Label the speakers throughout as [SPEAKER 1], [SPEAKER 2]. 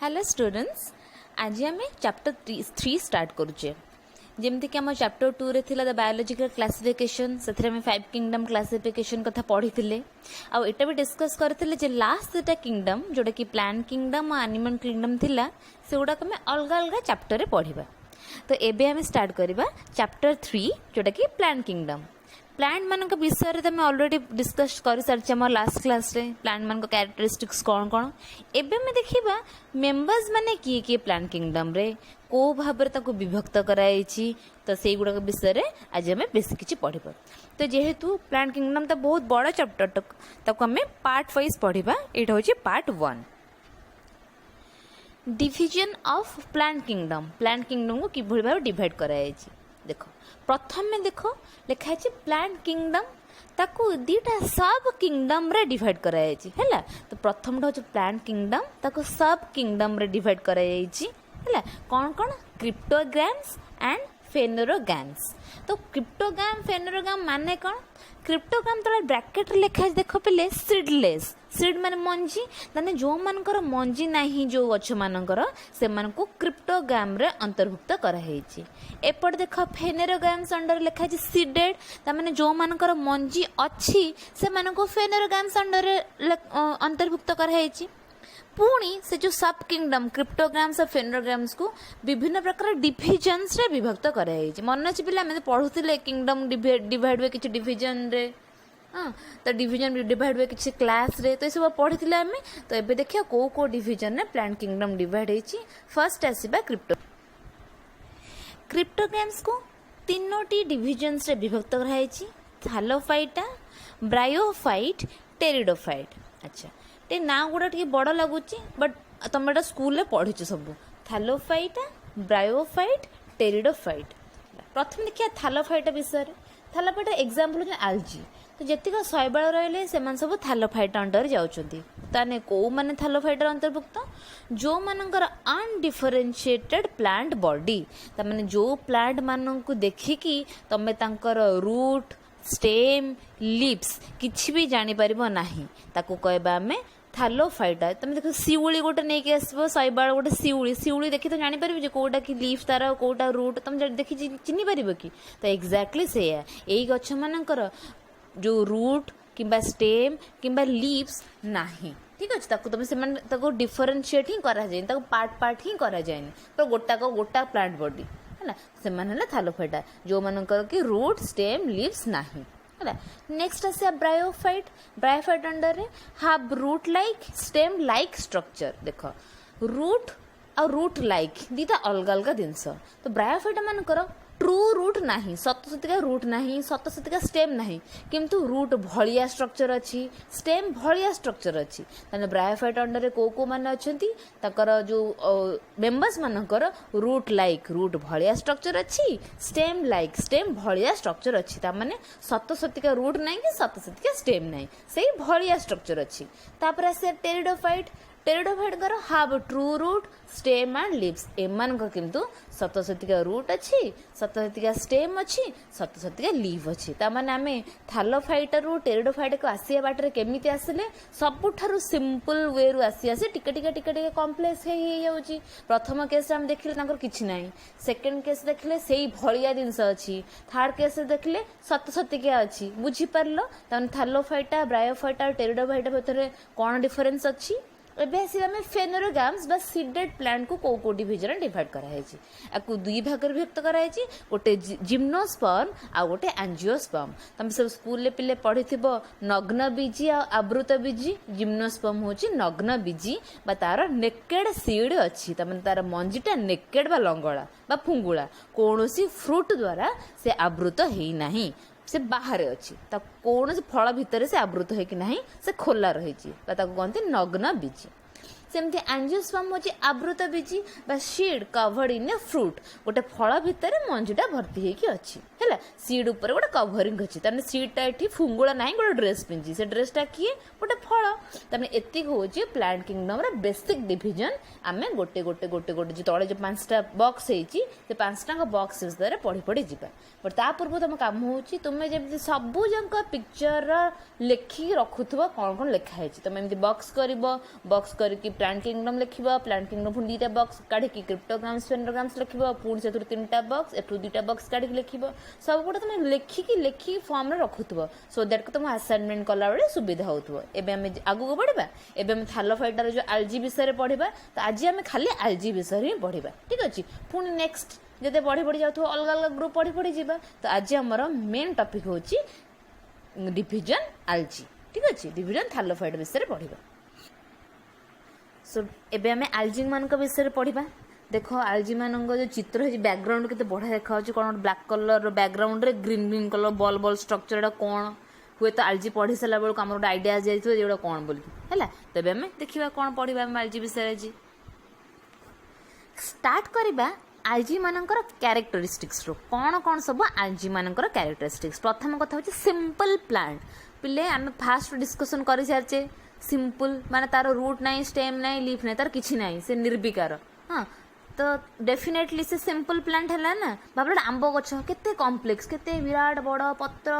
[SPEAKER 1] Hello students, आज आम chapter 3 start करुचे। जमती कि आम चैप्टर 2 रे थिला द बायोलॉजिकल क्लासिफिकेशन से 5 किंगडम क्लासिफिकेशन कथा पढ़ी थे आटा भी डिस्कस करते जे लास्ट दुटा किंगडम जोटा कि प्लांट किंगडम और एनिमल किंगडम थिला से गुड़ाक आम अलग अलग चैप्टर रे पढ़ा। तो एबे आम स्टार्ट करवा चैप्टर 3 जोटा कि प्लांट किंगडम। प्लांट मान विषय में ऑलरेडी डिस्कस कर सारी आम लास्ट क्लास रे प्लांट मान कैरेक्टरिस्टिक्स कौन कौन एबे में देखिबा मेंबर्स माने किए किए प्लांट किंगडम रे को भाव विभक्त कराई तो से गुड़ाक विषय रे आज आम बेस किसी पढ़ा। तो जेहेतु प्लांट किंगडम तो बहुत बड़ा चैप्टर ताको आम पार्ट वाइज पढ़ा। ये हूँ part 1 division of plant kingdom को किभଳି भाव डिवाइड कराई। देखो प्रथम में देखो लिखाई प्लांट किंगडम ताकू दीटा सब किंगडम रे डिवाइड कराई है। तो प्रथम हूँ प्लांट किंगडम ताकू सब किंगडम रे डिवाइड कराई है। कौन कौन क्रिप्टोग्राम्स एंड फेनोरोगाम्स। तो क्रिप्टोग्राम फेनोरोगाम माने कौन? क्रिप्टोग्राम तले ब्रैकेट लिखा देख पे सीडलेस सीड माने मंजी ताने जो मानकर मंजी नाही जो गछ मानकर से मान को क्रिप्टोग्राम रे अंतर्भुक्त कराहेछि। एपट देख फेनेरोग्राम्स अंडर लिखा है सीडेड ताने जो मानकर मंजी अच्छी से मान को फेनेरोग्राम्स अंडर अंतर्भुक्त कराहेछि। पुणी से जो सब किंगडम क्रिप्टोग्राम्स और फेनोग्राम्स को विभिन्न प्रकार डिविजन्स रे विभक्त कराई। मन अच्छे पिला आम पढ़ुले किंगडम डिवाइड हुए किसी डिविजन रे। हाँ, तो डिविजन डिवाइड हुए किसी क्लास रे। तो ये सब पढ़ी आम। तो ये देखिए को डिविजन रे प्लांट किंगडम डिवाइड होती। फर्स्ट आसवा क्रिप्टोग्राम्स को तीनोटी डिविजन्स रे विभक्त कराई। Thallophyta, bryophyte, pteridophyte. अच्छा ते ना गुड़ा टे बड़ लगुच बट तुम एटा स्कूल पढ़ी सब। Thallophyta, bryophyte, pteridophyte. प्रथम देखिए थैलोफाइटा विषय। Thallophyta example algae. तो जीक शैवाल रही से सब थैलोफाइटा अंडर जाऊँगी। ताने कौ माने थैलोफाइटा अंतर्भुक्त जो मानकर अनडिफरेंशिएटेड प्लांट बॉडी ताने जो प्लांट मान को देखिकी तुम तांकर रूट स्टेम लिप्स किछि भी जानी परिबो नाही ताको कहबा हमें थैलोफाइटा। तुम देखो शिउली गोटे नहीं कि आसो शैवाल गोटे शिउली देखी तो जानी पारिबो जे कोटा कि लीफ तार कोटा रूट तुम देखी चिन्ह पारिबो कि। तो एक्जाक्टली से यही गछ मानकर जो रूट किंबा स्टेम किंबा लीव्स नाही। ठीक अच्छे ताको तुम से डिफरेंशिएट ही करा जाए ताको पार्ट ही करा जाए तो गोटा प्लांट बॉडी है से थैलोफाइटा जो मानकर कि रूट स्टेम लीव्स नाही है। नेक्स्ट आसे ब्रायोफाइट अंडर रे have root like stem like structure. देख रूट और रूट लाइक दीटा अलग अलग जिनस। तो ब्रायोफाइट मानकर ट्रू रूट नाही सतसतिका रूट नाही सतसतिका स्टेम नाही किंतु रूट भलिया स्ट्रक्चर अच्छी स्टेम भलिया स्ट्रक्चर अच्छी। ताने ब्रायोफाइट अंडर रे को माने अछंती ताकर जो मेंबर्स मानकर रूट लाइक रूट भलिया स्ट्रक्चर अच्छी स्टेम लाइक स्टेम भलिया स्ट्रक्चर अच्छी। ता माने सतसतिका रूट नाही कि सतसतिका स्टेम नाही सेही भलिया स्ट्रक्चर अच्छी। तापर आसे टेरिडोफाइट कर have true root stem and leaves एमान किंतु सतसतिका रूट अच्छी सतसतिका स्टेम अच्छी सतसतिका लीव अच्छी। तामाने आमे थैलोफाइटा रु टेरिडोफाइटा को आसिया बाटरे केमिति आसिले सबुठारु सिंपल वे रु आसी टिके टिके टिके टिके कॉम्प्लेक्स हे जाउची। प्रथम केस हम देखिले तांकर किछि नाही सेकंड केस देखिले सेही भलिया जिंस अच्छी थर्ड केस देखिले सतसतिका अच्छी। बुझी पारलो ताने थैलोफाइटा ब्रायोफाइटा टेरिडोफाइटा भितर कोन डिफरेंस अच्छी। एबे आमे फेनोरोगाम्स बा सीडेड प्लांट को डिविजन डिवाइड कराई। आपको दुई भाग विभक्त कराई गोटे जिम्नोस्पर्म आ गोटे एंजियोस्पर्म। तुम सब स्कूल पिले पढ़ी नग्न बीजी आ आवृत बीजी। जिम्नोस्पर्म होची नग्न बीजी बा तार नेकेड सीड अच्छी तमें तार मंजीटा नेकेड बा लंगड़ा बा फुंगुला कौनसी फ्रूट द्वारा से आवृत है नहीं से बाहर अच्छी कौन से फल भितर से आवृत है कि नहीं से खोला रही कहते नग्न बीजी। सेमती एंजियोस्पर्म होची आवृत बीजी बा seed covered in a fruit गोटे फल भितर मंजीटा भर्ती होकी अच्छी है सीड उपर गोटे कवरिंग अच्छी तार सीडटा ये फुंगुला ना गोटे ड्रेस पिंधि से ड्रेसटा किए गोटे फल तार एति हूँ प्लांट किंगडम बेसिक डिविजन आम गोटे गोटे गोटे गोटे जो तले जो 5टा बॉक्स से 5टा बॉक्स विषय पढ़ी पढ़ी जावा बट ता पूर्व तुम काम हो तुम्हें जमी सबू जाक पिक्चर लेखिकी रखुव कौन कौन लिखाई तुम एमती बॉक्स कर बॉक्स करके प्लांट किंगडम लिख प्लांट किंगडम पुणी 2टा बॉक्स काढ़ी क्रिप्टोग्राम्स पेंडोग्राम्स लिख पुणी से 3टा बॉक्स एठू 2टा बॉक्स काढ़ी लिख सब गुड़ा तुम लेखिकी फॉर्म रखुव सो दैट तुम असाइनमेंट कला बेले सुविधा होथुव एबे आम आगू बढ़ा एबे आम थालोफाइटार जो आलजी विषय पढ़ा तो आज आम खाली आलजी विषय ही पढ़ा ठीक अच्छे पुणी नेक्स्ट जब बढ़ी बढ़ी जाऊ अलग अलग ग्रुप पढ़ी पढ़ी जावा तो आज आमर मेन टॉपिक हूँ डिविजन आलजी ठीक अच्छे डिविजन थालोफाइट विषय पढ़ा सो एबे आम आलजी मान विषय पढ़ा देख आलजी मान जो चित्र है बैकग्राउंड के बढ़िया देखा कौन black colour background green green colour ball ball structure कौन हुए तो आलजी पढ़ी सारा बेलू आम गोटे आइडिया जाइए जोड़ा कौन बोल है तेज आम देखा कौन पढ़ा आलजी विषय आज स्टार्ट करवा आलजी मानकर कैरेक्टरिस्टिक्स रो कौन सब आलजी मानकर कैरेक्टरिस्टिक्स प्रथम कथा हूँ सिंपल प्लांट पिले आम फास्ट डिस्कसन कर सारे सिंपल माने तार रूट ना स्टेम ना लीफ ना तार किसी ना से निर्विकार हाँ तो डेफिनेटली से सिंपल प्लांट है ना भाव आंब गछ केते कॉम्प्लेक्स केते विराट बड़ पत्र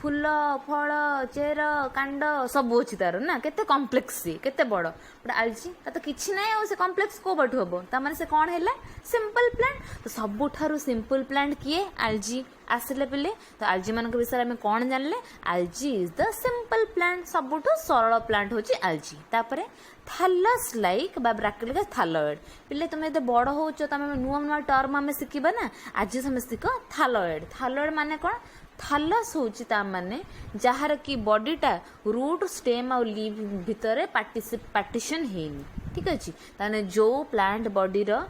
[SPEAKER 1] फूल फल चेर कांड सब अच्छी तार ना केते कॉम्प्लेक्स सी केते बड़ बट आलजी तो किसी ना से कॉम्प्लेक्स को बट हम तार से कौन है सिंपल प्लांट तो सबुठारु सिंपल प्लांट किए आलजी आसिले पिले तो आलजी मान विषय आम कौन जानले आलजी इज द सिंपल प्लांट सबुठु सरल प्लांट होची आलजी तापरे थालस लाइक बा ब्रैकेट के थालोइड पिले तुम ये बड़ हो तुम नुआ नुआ टर्म आम शिखा ना आज तुम शिख थालोइड थालोइड माने कौन थालस होची ता माने जहार की बॉडीटा रूट स्टेम और लीव भितर पार्टीशन हेनी ठीक अच्छे ताने जो प्लांट बॉडी रो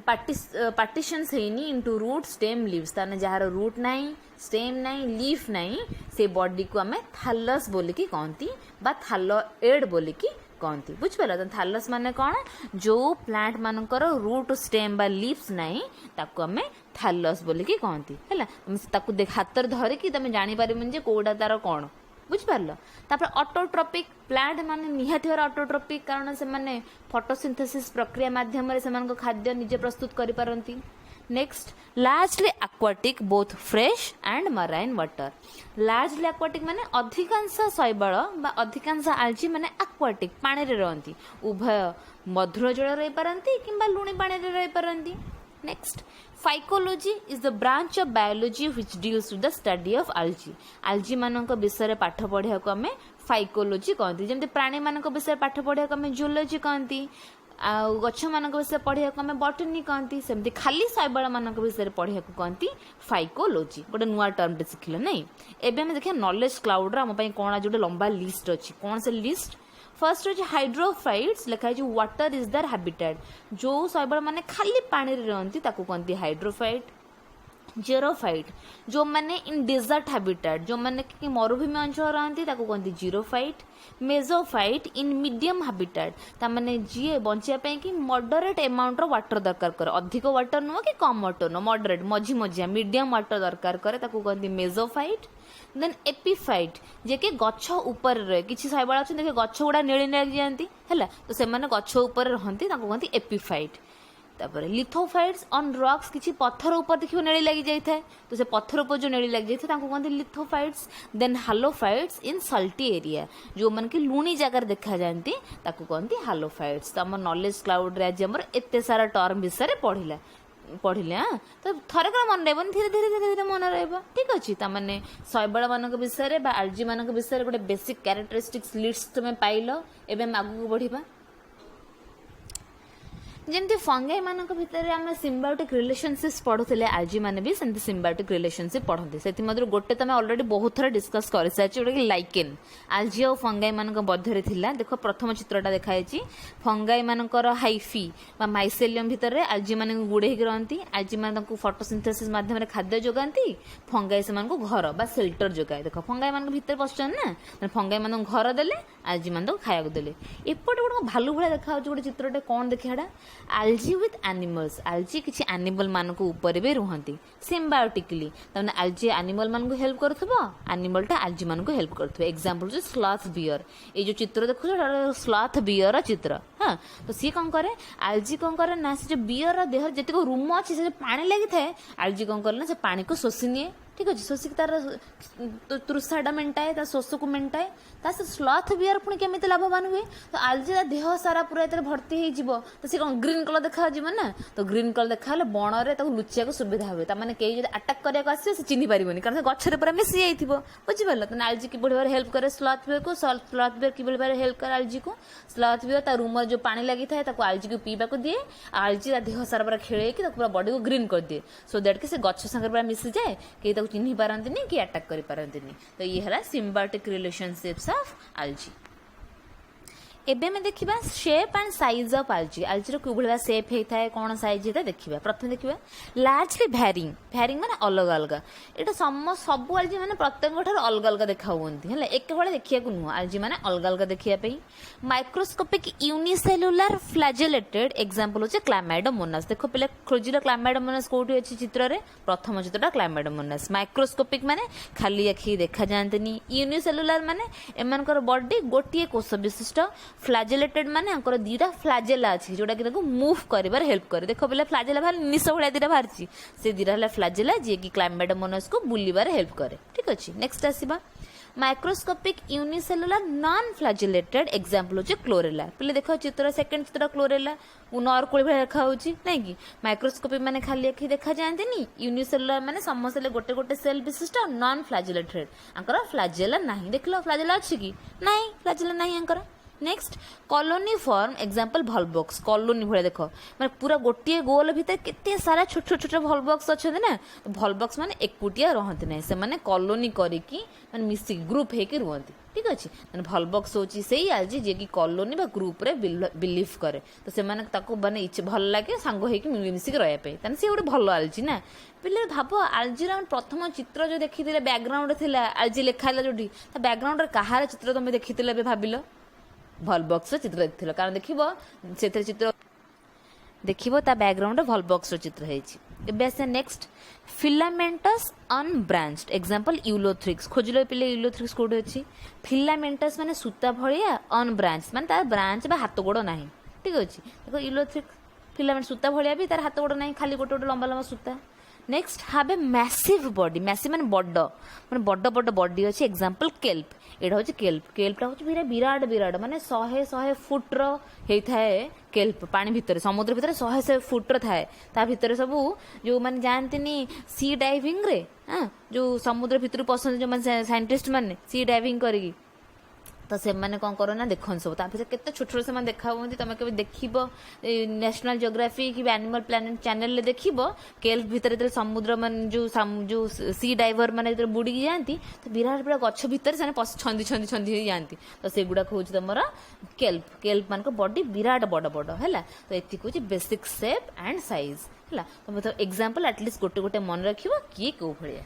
[SPEAKER 1] पार्टीशंस हेनी इनटू रूट स्टेम लीव्स ताने जहार रूट नहीं स्टेम नहीं लीफ नहीं से बॉडी को आम थालस बोलिकी कहती बा थालोइड बोलिकी कहती बुझिपार थालस माने कौन जो प्लांट मानकर रूट स्टेम बा लीव्स नहीं ताको आम थालस बोलिकी कहती है ताको हाथ धरिकी तुम जापर जे कौटा तार कौन बुझिपार तापर ऑटोट्रोपिक प्लांट माने निहाती भार ऑटोट्रोपिक कारण से माने फोटोसिंथेसिस प्रक्रिया माध्यम से खाद्य निजे प्रस्तुत करि पारंती next largely aquatic both fresh and marine water largely aquatic माने अधिकांश शैवाल बा अधिकांश आलजी माने एक्वाटिक पानी रे रहंती उभय मधुर जल रही पारंती किंबा लुणी पानी रे रही पारंती next phycology is the branch of biology which deals with the study of algae algae मानक विषय पाठ पढ़िया को आम फाइकोलॉजी कहती जमी प्राणी मान विषय पाठ पढ़िया को आम जूलॉजी कहती गछ मान विषय पढ़िया को आम बॉटनी कहती सेमती खाली शैवाल मान विषय पढ़िया को कहती फाइकोलॉजी गोटे नुआ टर्म टे शिखिल नहीं एबे हम देखिए नॉलेज क्लाउड आम कौन आज गोटे लंबा लिस्ट अच्छी कौन से लिस्ट फर्स्ट हूँ हाइड्रोफाइट्स लिखाई वाटर इज दर हैबिटेट जो शैवाल माने खाली पानी रे रहंती ताको कहती हाइड्रोफाइट जेरोफाइट जो माने इन डेजर्ट हैबिटेट जो माने कि मरुभूमि अंचल रहंती ताको कहती जीरोफाइट मेजोफाइट इन मीडियम हैबिटेट ता माने जी बंचिया पे कि मॉडरेट अमाउंट रो वाटर दरकार करे अधिक वाटर नुह कि कम वाटर नुह मॉडरेट मझी मझिया मीडियम वाटर दरकार करे ताको कहती मेजोफाइट देन एपिफाइट जे के गछ ऊपर रहे किछि शैवाल अछि देखे गछ गुडा नेली नेली जांती हैला तो से माने गछ ऊपर रहंती ताको कहती एपिफाइट तापर लिथोफाइट्स ऑन रॉक्स किछि पत्थर ऊपर देखियो नेली लागि जाय थाए तो से पत्थर ऊपर जो नेली लागि जाय थाए ताको कहती लिथोफाइट्स देन हालोफाइट्स इन सल्टी एरिया जो मन के लुणी जगह देखा जांती ताको कहती हालोफाइट्स तो हमर नॉलेज क्लाउड रे आज हमर एते सारा टर्म विषय पढ़िले हाँ तो थरे कर मन रहबन धीरे धीरे धीरे धीरे मन रहबो ठीक अछि ता माने शैवाल मानक विषय बा आलजी मानक विषय गोटे बेसिक कैरेक्टरिस्टिक्स लिस्ट तुम पाइलो एबे हम आगु बढ़िबा जमती फंगाई मान भितर आम सिम्बायोटिक रिलेशनशिप्स पढ़ुले आलजी मैंने भी सेमती सिम्बायोटिक रिलेशनशिप पढ़ते से गोटे तुम ऑलरेडी बहुत थर डिस्कस कर सारी जोटा कि लाइकेन आलजी और फंगाई मान मध्य थिला देख प्रथम चित्रटा देखाई फंगाई मानकर हाइफी बा माइसेलियम भितर आलजी मान गुड़े रहती आलजी मान फोटोसिंथेसिस माध्यम खाद्य जोगाती फंगाई से घर बा सेल्टर जोगाए देख फंगाई मान भितर पशुन ना फंगाई मान घर देले ଆଲଜି ମାନେ ତାକୁ ଖାଇବାକୁ ଦେଲେ। ଏପଟେ ଗୋଟେ ଭାଲୁ ଭଳିଆ ଦେଖାଯାଉଛି ଗୋଟେ ଚିତ୍ରଟେ, କ'ଣ ଦେଖିବାଟା ଆଲଜି ୱିଥ୍ ଆନିମଲ୍ସ। ଆଲଜି କିଛି ଆନିମଲ ମାନଙ୍କ ଉପରେ ବି ରୁହନ୍ତି ସିମ୍ବାୟୋଟିକଲି। ତାମାନେ ଆଲଜି ଆନିମଲ ମାନଙ୍କୁ ହେଲ୍ପ କରୁଥିବ, ଆନିମଲଟା ଆଲଜି ମାନଙ୍କୁ ହେଲ୍ପ କରୁଥିବ। ଏକ୍ସାମ୍ପଲ ହେଉଛି ସ୍ଲଥ ବିୟର। ଏଇ ଯୋଉ ଚିତ୍ର ଦେଖୁଛ ସ୍ଲଥ ବିୟର ଚିତ୍ର। ହଁ, ତ ସିଏ କ'ଣ କରେ, ଆଲଜି କ'ଣ କରେ ନା ସେ ଯୋଉ ବିୟର ଦେହରେ ଯେତିକ ରୁମ ଅଛି ସେ ପାଣି ଲାଗିଥାଏ, ଆଲଜି କ'ଣ କରେ ନା ସେ ପାଣିକୁ ଶୋଷି ନିଏ। ଠିକ ଅଛି, ଶୋଷିକି ତାର ତୃଷାଟା ମେଣ୍ଟାଏ, ତା ଶୋଷକୁ ମେଣ୍ଟାଏ। ତା ସେ ସ୍ଲଥ ବିୟର ପୁଣି କେମିତି ଲାଭବାନ ହୁଏ, ତ ଆଲଜି ତା ଦେହ ସାରା ପୁରା ଏଥିରେ ଭର୍ତ୍ତି ହେଇଯିବ, ତ ସେ କ'ଣ ଗ୍ରୀନ୍ କଲର ଦେଖାଯିବ ନା, ତ ଗ୍ରୀନ୍ କଲର ଦେଖାହେଲେ ବଣରେ ତାକୁ ଲୁଚିବାକୁ ସୁବିଧା ହୁଏ। ତାମାନେ କେହି ଯଦି ଆଟାକ୍ କରିବାକୁ ଆସିବ ସେ ଚିହ୍ନି ପାରିବନି, କାରଣ ସେ ଗଛରେ ପୁରା ମିଶି ଯାଇଥିବ। ବୁଝିପାରିଲ? ତ ଆଲଜି କିଭଳି ଭାବରେ ହେଲ୍ପ କରେ ସ୍ଲଥ ବିୟରକୁ, ସ୍ଲଥ ବିୟର କିଭଳି ଭାବରେ ହେଲ୍ପ କରେ ଆଲଜିକୁ। ସ୍ଲଥ ବିୟର ତା ରୁମରେ ଯୋଉ ପାଣି ଲାଗିଥାଏ ତାକୁ ଆଲଜିକୁ ପିଇବାକୁ ଦିଏ, ଆଲଜି ତା ଦେହ ସାରା ପୁରା ଖେଳେଇକି ତାକୁ ପୁରା ବଡିକୁ ଗ୍ରୀନ୍ କରିଦିଏ, ସୋ ଦ୍ୟାଟ୍ କି ସେ ଗଛ ସାଙ୍ଗରେ ପୁରା ମିଶିଯାଏ, କେହି ତାକୁ ଚିହ୍ନି ପାରନ୍ତିନି କି ଆଟାକ୍ କରିପାରନ୍ତିନି। ତ ଇଏ ହେଲା ସିମ୍ବାୟୋଟିକ୍ ରିଲେସନସିପ୍ସ ଅଫ୍ ଆଲଜି। ଏବେ ଆମେ ଦେଖିବା shape and size of algae. ଆଲଜିର କିଭଳି ଭାବେ ସେପ୍ ହେଇଥାଏ, କ'ଣ ସାଇଜ୍ ହେଇଥାଏ ଦେଖିବା। ପ୍ରଥମେ ଦେଖିବା ଲାର୍ଜଲି ଭ୍ୟାରିଂ। ଭ୍ୟାରିଂ ମାନେ ଅଲଗା ଅଲଗା। ଏଇଟା ସବୁ ଆଲଜି ମାନେ ପ୍ରତ୍ୟେକଙ୍କ ଠାରୁ ଅଲଗା ଅଲଗା ଦେଖା ହୁଅନ୍ତି, ହେଲା, ଏକଭଳି ଦେଖିବାକୁ ନୁହଁ। ଆଲଜି ମାନେ ଅଲଗା ଅଲଗା ଦେଖିବା ପାଇଁ। ମାଇକ୍ରୋସ୍କୋପିକ୍ ୟୁନିସେଲୁଲାର ଫ୍ଲାଜେଲେଟେଡ୍ ଏକ୍ସାମ୍ପଲ ହେଉଛି କ୍ଲାମାଇଡୋମୋନାସ୍। ଦେଖ ପିଲା ଖୋଜିଲ କ୍ଲାମାଇଡୋମୋନାସ୍ କୋଉଠି ଅଛି ଚିତ୍ରରେ, ପ୍ରଥମ ଚିତ୍ରଟା କ୍ଲାମାଇଡୋମୋନାସ୍। ମାଇକ୍ରୋସ୍କୋପିକ୍ ମାନେ ଖାଲି ଆଖି ଦେଖାଯାଆନ୍ତିନି। ୟୁନିସେଲୁଲାର ମାନେ ଏମାନଙ୍କର ବଡି ଗୋଟିଏ କୋଷ ବିଶିଷ୍ଟ। ଫ୍ଲାଜେଲେଟେଡ୍ ମାନେ ଆଙ୍କର ଦିଟା ଫ୍ଲାଜେଲା ଅଛି ଯୋଉଟା କି ତାକୁ ମୁଭ୍ କରିବାରେ ହେଲ୍ପ କରେ। ଦେଖ ପିଲା ଫ୍ଲାଜେଲା ବାହାରି ନିଶ ଭଳିଆ ଦିଟା ବାହାରିଛି, ସେ ଦିଟା ହେଲା ଫ୍ଲାଜେଲା ଯିଏକି କ୍ଲାମାଇଡୋମୋନାସକୁ ବୁଲିବାରେ ହେଲ୍ପ କରେ। ଠିକ ଅଛି, ନେକ୍ସଟ ଆସିବା ମାଇକ୍ରୋସ୍କୋପିକ୍ ୟୁନିସେଲୁଲାର ନନ୍ ଫ୍ଲାଜେଲେଟେଡ୍ ଏକ୍ସାମ୍ପଲ ହେଉଛି କ୍ଲୋରେଲା। ପିଲେ ଦେଖ ଚିତ୍ର ସେକେଣ୍ଡ ଚିତ୍ର କ୍ଲୋରେଲା ନରକୋଳି ଭଳିଆ ଦେଖା ହେଉଛି ନାଇଁ କି। ମାଇକ୍ରୋସ୍କୋପିକ୍ ମାନେ ଖାଲି ଆଖି ଦେଖାଯାଆନ୍ତିନି, ୟୁନିସେଲୁଲାର ମାନେ ସମସ୍ତେ ଗୋଟେ ଗୋଟେ ସେଲ୍ ବିଶିଷ୍ଟ, ନନ୍ ଫ୍ଲାଜେଲେଟେଡ୍ ଆଙ୍କର ଫ୍ଲାଜେଲା ନାହିଁ। ଦେଖିଲ ଫ୍ଲାଜେଲା ଅଛି କି ନାହିଁ, ଫ୍ଲାଜେଲା ନାହିଁ ଆଙ୍କର। Next colony form example volvox. Colony ଭଳିଆ ଦେଖ ମାନେ ପୁରା ଗୋଟିଏ ଗୋଲ ଭିତରେ କେତେ ସାରା ଛୋଟ ଛୋଟ ଛୋଟ ଭଲବକ୍ସ ଅଛନ୍ତି ନା, ଭଲବକ୍ସ ମାନେ ଏକୁଟିଆ ରହନ୍ତି ନାହିଁ, ସେମାନେ କଲୋନି କରିକି ମାନେ ମିଶିକି ଗ୍ରୁପ ହେଇକି ରୁହନ୍ତି। ଠିକ ଅଛି, ମାନେ ଭଲବକ୍ସ ହେଉଛି ସେଇ ଆଲଜି ଯିଏକି କଲୋନି ବା ଗ୍ରୁପରେ ବିଲିଭ୍ କରେ, ତ ସେମାନେ ତାକୁ ମାନେ ଭଲ ଲାଗେ ସାଙ୍ଗ ହେଇକି ମିଳିମିଶିକି ରହିବା ପାଇଁ, ତାହେଲେ ସେ ଗୋଟେ ଭଲ ଆଲଜି ନା। ପିଲେ ଭାବ ଆଲଜିର ପ୍ରଥମ ଚିତ୍ର ଯୋଉ ଦେଖିଥିଲେ ବ୍ୟାକଗ୍ରାଉଣ୍ଡରେ ଥିଲା ଆଲଜି ଲେଖା ହେଲା ଯୋଉଠି, ତା ବ୍ୟାକଗ୍ରାଉଣ୍ଡରେ କାହାର ଚିତ୍ର ତମେ ଦେଖିଥିଲ ଏବେ ଭାବିଲ? ଭଲବକ୍ସର ଚିତ୍ର ଦେଖିଥିଲ, କାରଣ ଦେଖିବ ସେଥିରେ ଚିତ୍ର ଦେଖିବ ତା ବ୍ୟାକଗ୍ରାଉଣ୍ଡରେ ଭଲବକ୍ସର ଚିତ୍ର ହେଇଛି। ଏବେ ଆସେ ନେକ୍ସଟ ଫିଲାମେଣ୍ଟସ୍ ଅନବ୍ରାଞ୍ଚଡ ଏକ୍ସାମ୍ପଲ ୟୁଲୋଥ୍ରିକ୍ସ। ଖୋଜିଲ ପିଲେ ୟୁଲୋଥ୍ରିକ୍ସ କୋଉଠି ଅଛି? ଫିଲାମେଣ୍ଟସ୍ ମାନେ ସୂତା ଭଳିଆ, ଅନବ୍ରାଞ୍ଚ ମାନେ ତାର ବ୍ରାଞ୍ଚ ବା ହାତ ଗୋଡ଼ ନାହିଁ। ଠିକ ଅଛି, ଦେଖ ୟୁଲୋଥ୍ରିକ୍ସ ଫିଲାମେଣ୍ଟ ସୂତା ଭଳିଆ ବି ତାର ହାତ ଗୋଡ଼ ନାହିଁ, ଖାଲି ଗୋଟେ ଗୋଟେ ଲମ୍ବା ଲମ୍ବା ସୂତା। Next have a massive body. Massive ମାନେ ବଡ, ମାନେ ବଡ ବଡ ବଡି ଅଛି। Example kelp. ଏଇଟା ହଉଛି କେଲ୍ପ। କେଲ୍ପଟା ହଉଛି ବିରାଟ ବିରାଟ ମାନେ 100 ଫୁଟର ହେଇଥାଏ କେଲ୍ପ। ପାଣି ଭିତରେ ସମୁଦ୍ର ଭିତରେ 100 ଫୁଟର ଥାଏ। ତା ଭିତରେ ସବୁ ଯୋଉମାନେ ଯାଆନ୍ତିନି ସି ଡାଇଭିଂରେ, ଯୋଉ ସମୁଦ୍ର ଭିତରୁ ପଶନ୍ତି ଯୋଉମାନେ ସାଇଣ୍ଟିଷ୍ଟ ମାନେ ସି ଡାଇଭିଂ କରିକି, ତ ସେମାନେ କ'ଣ କର ନା ଦେଖନ୍ତି ସବୁ ତା ଭିତରେ କେତେ ଛୋଟ ଛୋଟ ସେମାନେ ଦେଖା ହୁଅନ୍ତି। ତମେ କେବେ ଦେଖିବ ନ୍ୟାସନାଲ ଜିଓଗ୍ରାଫି କିମ୍ବା ଆନିମାଲ ପ୍ଲାନେଟ ଚ୍ୟାନେଲରେ ଦେଖିବ କେଲ୍ପ ଭିତରେ ଯେତେବେଳେ ସମୁଦ୍ର ମାନେ ଯୋଉ ସି ଡାଇଭର ମାନେ ଯେତେବେଳେ ବୁଡ଼ିକି ଯାଆନ୍ତି, ତ ବିରାଟ ବିରାଟ ଗଛ ଭିତରେ ସେମାନେ ଛନ୍ଦି ଛନ୍ଦି ଛନ୍ଦି ହେଇ ଯାଆନ୍ତି, ତ ସେଗୁଡାକ ହଉଛି ତମର କେଲ୍ପ। କେଲ୍ପ ମାନଙ୍କ ବଡି ବିରାଟ ବଡ ବଡ ହେଲା, ତ ଏତିକି ହଉଛି ବେସିକ୍ ସେପ୍ ଆଣ୍ଡ ସାଇଜ୍ ହେଲା। ତମେ ତ ଏକ୍ସାମ୍ପଲ ଆଟଲିଷ୍ଟ ଗୋଟେ ଗୋଟେ ମନେ ରଖିବ କିଏ କୋଉ ଭଳିଆ।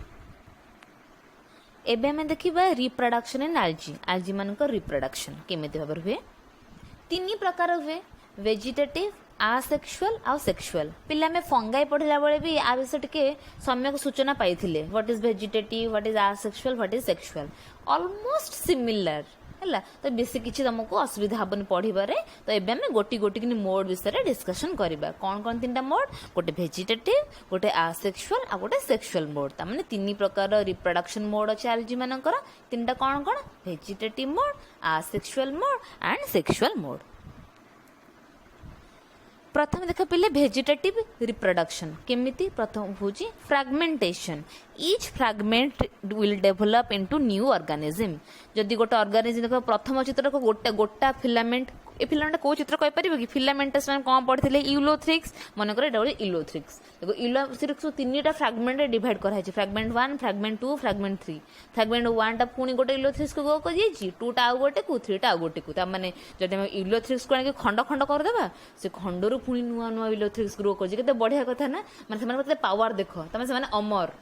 [SPEAKER 1] ଏବେ ଆମେ ଦେଖିବା ରିପ୍ରଡକ୍ସନ ଇନ୍ ଆଲଜି। ଆଲଜି ମାନଙ୍କର ରିପ୍ରଡକ୍ସନ କେମିତି ଭାବରେ ହୁଏ? 3 ପ୍ରକାର ହୁଏ, ଭେଜିଟେଟିଭ, ଆସେକ୍ସୁଆଲ ଆଉ ସେକ୍ସୁଆଲ। ପିଲା ଆମେ ଫଙ୍ଗାଇ ପଢିଲା ବେଳେ ବି ଆ ବିଷୟ ଟିକେ ସମ୍ୟକ ସୂଚନା ପାଇଥିଲେ। What is vegetative, what is asexual, what is sexual, almost similar ହେଲା। ତ ବେଶୀ କିଛି ତମକୁ ଅସୁବିଧା ହବନି ପଢିବାରେ। ତ ଏବେ ଆମେ ଗୋଟି କିନି ମୋଡ ବିଷୟରେ ଡିସ୍କସନ କରିବା। କ'ଣ କ'ଣ 3ଟା ମୋଡ? ଗୋଟେ ଭେଜିଟେଟିଭ, ଗୋଟେ ଆସେକ୍ସୁଆଲ ଆଉ ଗୋଟେ ସେକ୍ସୁଆଲ ମୋଡ। ତାମାନେ 3 ପ୍ରକାର ରିପ୍ରଡକ୍ସନ ମୋଡ ଅଛି ଆଲଜି ମାନଙ୍କର। 3ଟା କ'ଣ କ'ଣ? Vegetative Mod, ଆସେକ୍ସୁଆଲ Mod and sexual ମୋଡ। प्रथम देख पिले भेजिटेटिव रिप्रोडक्शन केमिति। प्रथम होची fragmentation. Each fragment will develop into new organism. जदि गोटे ऑर्गेनिज्म देख प्रथम चित्र को गोटा फिलामेंट ए फिलामेंट को चित्र कहि परिबो कि फिलामेंटस मान कोन पढिथिले यूलोथ्रिक्स मन करे एटा यूलोथ्रिक्स देखो यूलोथ्रिक्स को तीनटा फ्रैगमेंट रे डिवाइड करा है फ्रैगमेंट 1 फ्रैगमेंट 2 फ्रैगमेंट 3 फ्रैगमेंट 1 टा पुनी गोटे यूलोथ्रिक्स को गो कर जाइछि 2 टा आ गोटे को 3 टा आ गोटे को त माने जदि हम यूलोथ्रिक्स को खंड खंड कर देबा से खंडरू पुनी नुवा नुवा यूलोथ्रिक्स ग्रो कर जे केते बढ़िया कथा ना माने से माने पावर देखो तमे से माने अमर